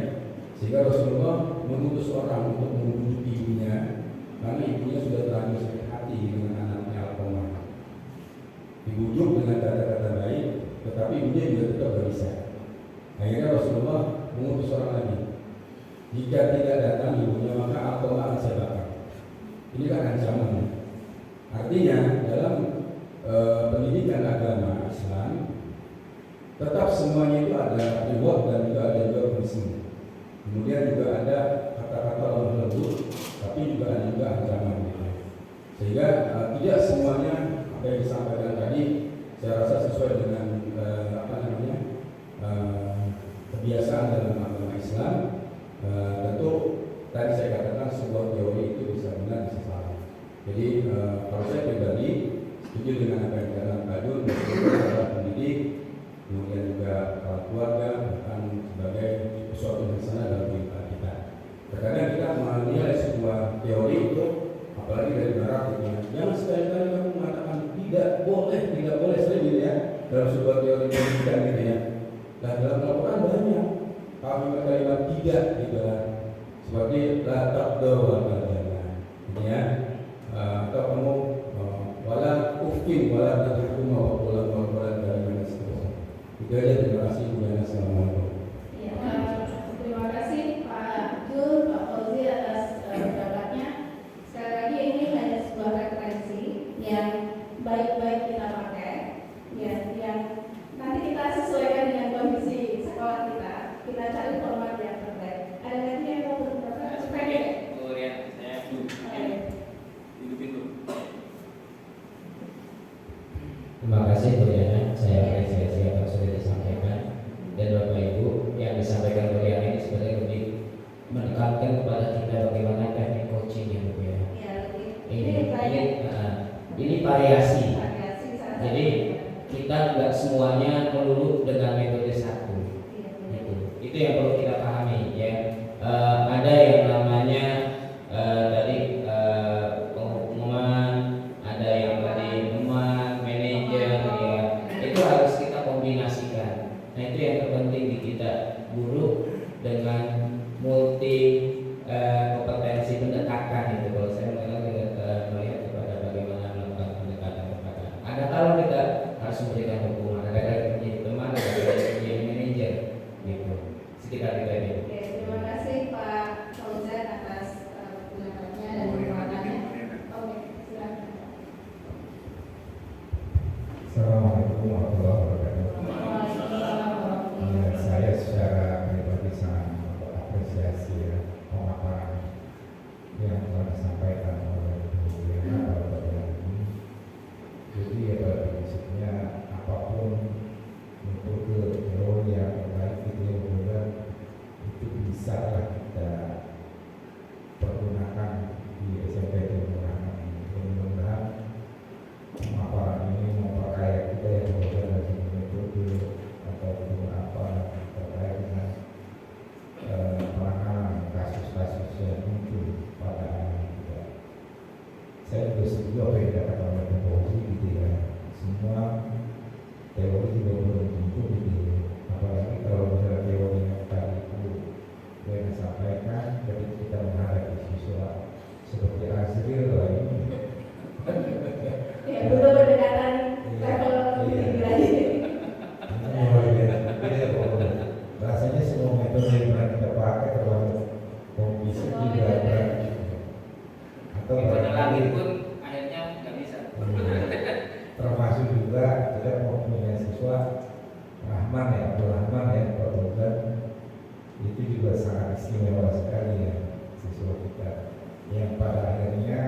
sehingga Rasulullah mengutus orang untuk membujuk ibunya, karena ibunya sudah terlanjur sakit hati dengan anaknya Al-Qamah. Dibujuk dengan kata-kata baik, tetapi ibunya juga tetap gak bisa. Akhirnya Rasulullah mengutus orang lagi. Jika tidak datang ibunya, maka Al-Qamah akan saya bakar. Ini kan ancaman. Artinya dalam pendidikan agama Islam tetap semuanya itu ada reward dan juga ada punishment. Kemudian juga ada kata-kata lemah lembut, tapi juga ada ancaman gitu. Sehingga tidak semuanya apa yang disampaikan tadi saya rasa sesuai dengan kebiasaan dalam agama Islam. Tentu tadi saya katakan sebuah teori itu bisa benar bisa salah. Jadi kalau saya pribadi setuju dengan apa yang dikatakan Pak Dun, sebagai pendidik, kemudian juga keluarga, bahkan sebagai sesuatu yang sana dalam kehidupan kita. Terkadang kita menilai sebuah teori itu, apalagi dari barat, jangan sekali-kali kamu mengatakan tidak boleh sering gitu ya dalam sebuah teori pendidikan gitu ya. Dan dalam Al-Quran banyak kalimat tidak gitu lah, seperti la taqdaw wa badana ya, atau kamu wala ufin wala tadhkum wa qul dari seterusnya. Itu aja, terima kasih Bu Yana. Assalamualaikum. Ya, terima kasih Pak Jul, Pak Fauzi atas pendapatnya. Sekali lagi ini hanya sebuah referensi yang baik-baik kita pakai, ya, yang nanti kita sesuaikan dengan kondisi sekolah kita. Kita cari format yang terbaik. Ada lagi yang mau berpendapat? Supaya Bu Rian, saya hidupin dulu. Terima kasih Bu Yana, saya apresiasi apa yang sudah disampaikan. Dan Bapak Ibu, yang disampaikan Bu Yana ini sebenarnya lebih menekankan kepada kita bagaimana teknik coaching ya Bu ya. Ini variasi. Jadi kita nggak semuanya melulu dengan metode satu. Itu yang perlu kita pahami ya. Ada yang namanya dari penghukuman, ada yang dari teman, manajer ya. Itu harus kita kombinasikan. Nah itu yang terpenting di kita, guru dengan multi kompetensi pendekatan itu. Kalau saya melihat kepada bagaimana melakukan pendekatan. Ada kalau kita harus memberikan hukuman, ada kali menjadi teman, ada kali menjadi manajer gitu. Sekitar itu aja. Oke, terima kasih Pak Fauzan atas pendapatnya dan penjelasannya. Oke, silakan. Assalamualaikum warahmatullahi wabarakatuh. Saya secara pribadi sangat ya pemaparan yang telah disampaikan oleh Bu Diana pada hari ini. Jadi ya pada prinsipnya apapun metode teori yang terbaik gitu ya, mudah-mudahan itu bisa lah kita pergunakan di SMP Ilmu Rahmat ini. Mudah-mudahan pemaparan ini memperkaya kita yang berbeda dari metode ataupun apa terkait dengan penanganan kasus-kasus yang muncul pada anak kita. Saya juga setuju apa yang dikatakan oleh Pak Fauzi gitu ya. Semua teori juga belum tentu gitu ya. Apalagi kalau misalnya teori yang tadi itu yang disampaikan, ketika kita menghadapi siswa seperti Azril lah ini. Ya, belum berdekatan level tinggi lagi. Rasanya semua metode yang pernah kita pakai terlalu komplisik juga atau lagi pun akhirnya nggak bisa. Termasuk juga kita mempunyai siswa Rahman ya, Abdul Rahman ya, Pak, itu juga sangat istimewa sekali ya siswa kita yang pada akhirnya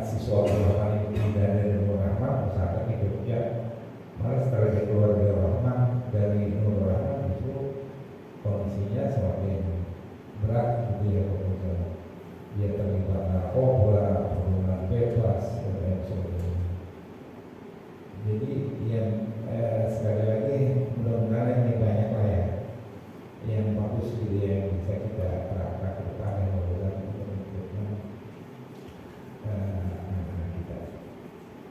siswa Rahman ini tidak dari Nur Rahman saat di Jogja, malah setelah dia keluar dari Rahman dari Nur Rahman itu kondisinya semakin berat gitu ya, dia terlibat narkoba, pergaulan bebas dan lain sebagainya. Jadi yang sekali lagi mudah-mudahan ini banyak lah ya yang bagus gitu ya, yang bisa kita terapkan ke depan yang mudah-mudahan kita menunjukkan anak-anak kita.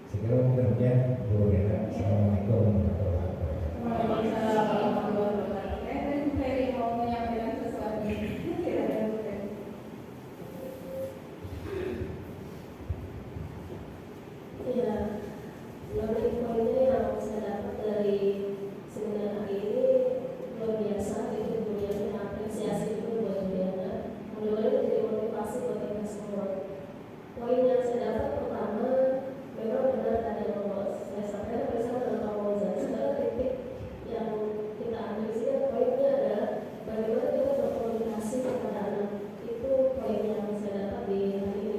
Saya kira mungkin demikian Bu Diana. Assalamualaikum warahmatullahi wabarakatuh. Waalaikumsalam warahmatullahi wabarakatuh. Saya Ferry mau menyampaikan sesuatu. Ya, melalui poinnya yang saya dapat dari seminar hari ini luar biasa, itu kemudian apresiasi itu buat Diana. Mudah-mudahan menjadi motivasi buat kita semua. Poin yang saya dapat pertama, memang benar tadi yang saya sampaikan bersama dengan Pak Fauzan. Sebenarnya titik yang kita ambil di sini poinnya adalah bagaimana kita berkomunikasi kepada anak. Itu poin yang saya dapat di hari ini.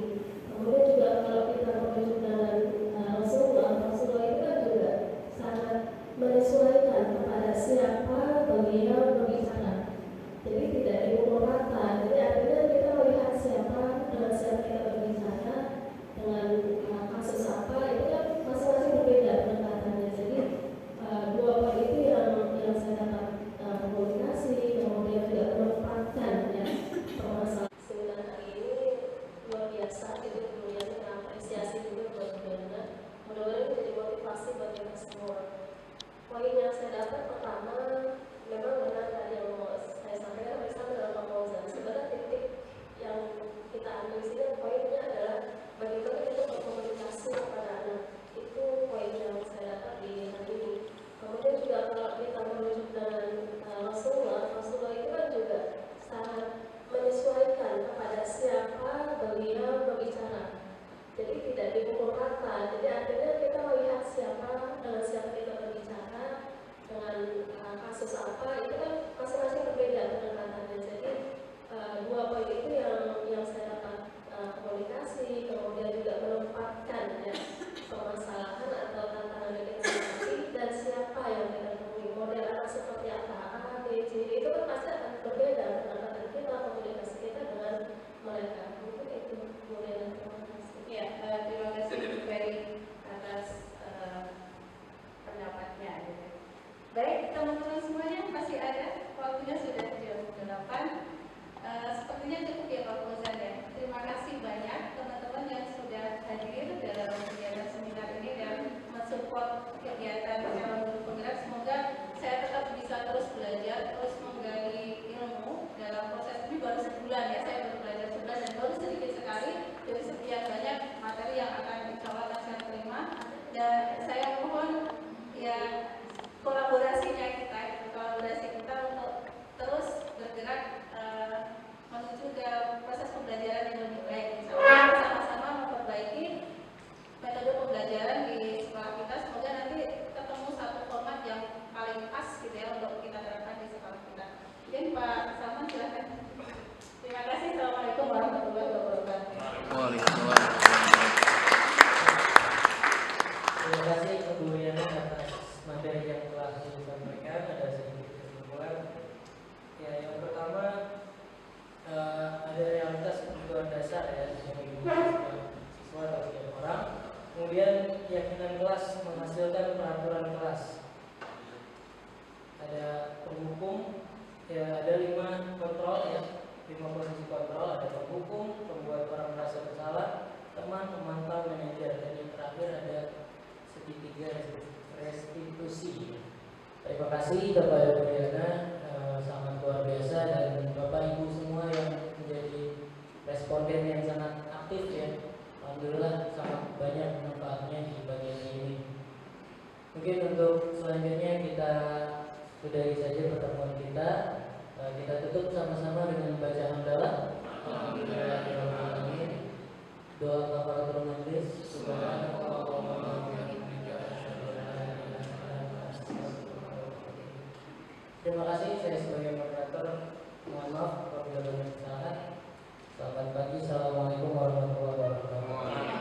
Kemudian juga kalau kita merujuk dengan Rasulullah itu kan juga sangat menyesuaikan kepada siapa beliau berbicara. Jadi tidak dipukul rata. Jadi artinya kita melihat siapa dengan siapa kita berbicara, dengan kasus apa, itu kan masing-masing berbeda pendekatannya. Jadi dua poin itu yang saya dapat komunikasi, kemudian juga menempatkan ya permasalahan. Seminar hari ini luar biasa, itu kemudian apresiasi juga buat Diana. Mudah-mudahan menjadi motivasi buat kita semua. Poin yang saya dapat pertama, memang benar tadi yang mau saya sampaikan bersama dengan Pak Fauzan. Sebenarnya titik yang kita ambil di sini poinnya adalah bagaimana kita berkomunikasi kepada anak. Itu poin yang saya dapat di hari ini. Kemudian juga kalau kita merujuk dengan Rasulullah itu kan juga sangat menyesuaikan kepada siapa beliau berbicara. Jadi tidak dipukul rata. Jadi artinya kita melihat siapa dengan siapa kita berbicara, dengan kasus apa, itu kan masing-masing berbeda pendekatannya. Jadi dua poin itu yang saya dapat komunikasi, kemudian juga menempatkan ya permasalahan atau tantangan yang kita hadapi dan siapa yang kita temui, model anak seperti apa, A, B, C, D, itu kan pasti akan berbeda pendekatan kita, komunikasi kita dengan mereka. Mungkin itu model. Ya, terima kasih Bu Ferry atas pendapatnya. Baik, teman-teman semuanya masih ada, waktunya sudah jam 8. Sepertinya cukup ya Pak Fauzan ya. Terima kasih banyak teman-teman yang sudah hadir dalam kegiatan seminar ini dan mensupport kegiatan calon guru penggerak. Semoga saya tetap bisa terus belajar, terus menggali ilmu dalam proses ini. Baru sebulan ya, saya baru belajar sebulan dan baru sedikit sekali dari sekian banyak materi yang akan insya Allah akan saya terima. Dan saya mohon ya kolaborasi kita untuk terus bergerak menuju ke proses pembelajaran yang lebih baik. Kita sama-sama memperbaiki metode pembelajaran di sekolah kita. Semoga nanti ketemu satu format yang paling pas gitu ya untuk kita terapkan di sekolah. kelas menghasilkan peraturan kelas. Ada penghukum, ya ada 5 kontrol ya, 5 posisi kontrol. Ada penghukum, pembuat orang merasa bersalah, teman, pemantau, manajer, dan yang terakhir ada segitiga restitusi. Terima kasih kepada Bu Diana, sangat luar biasa, dan Bapak Ibu semua yang menjadi responden yang sangat aktif ya. Alhamdulillah sangat banyak manfaatnya di bagian ini. Mungkin untuk selanjutnya kita sudahi saja pertemuan kita. Kita tutup sama-sama dengan baca hamdalah. Alhamdulillahirobbilalamin. Doa kafaratul majlis. Subhanallah. Terima kasih, saya sebagai moderator mohon maaf apabila banyak kesalahan. Selamat pagi, assalamualaikum warahmatullahi wabarakatuh.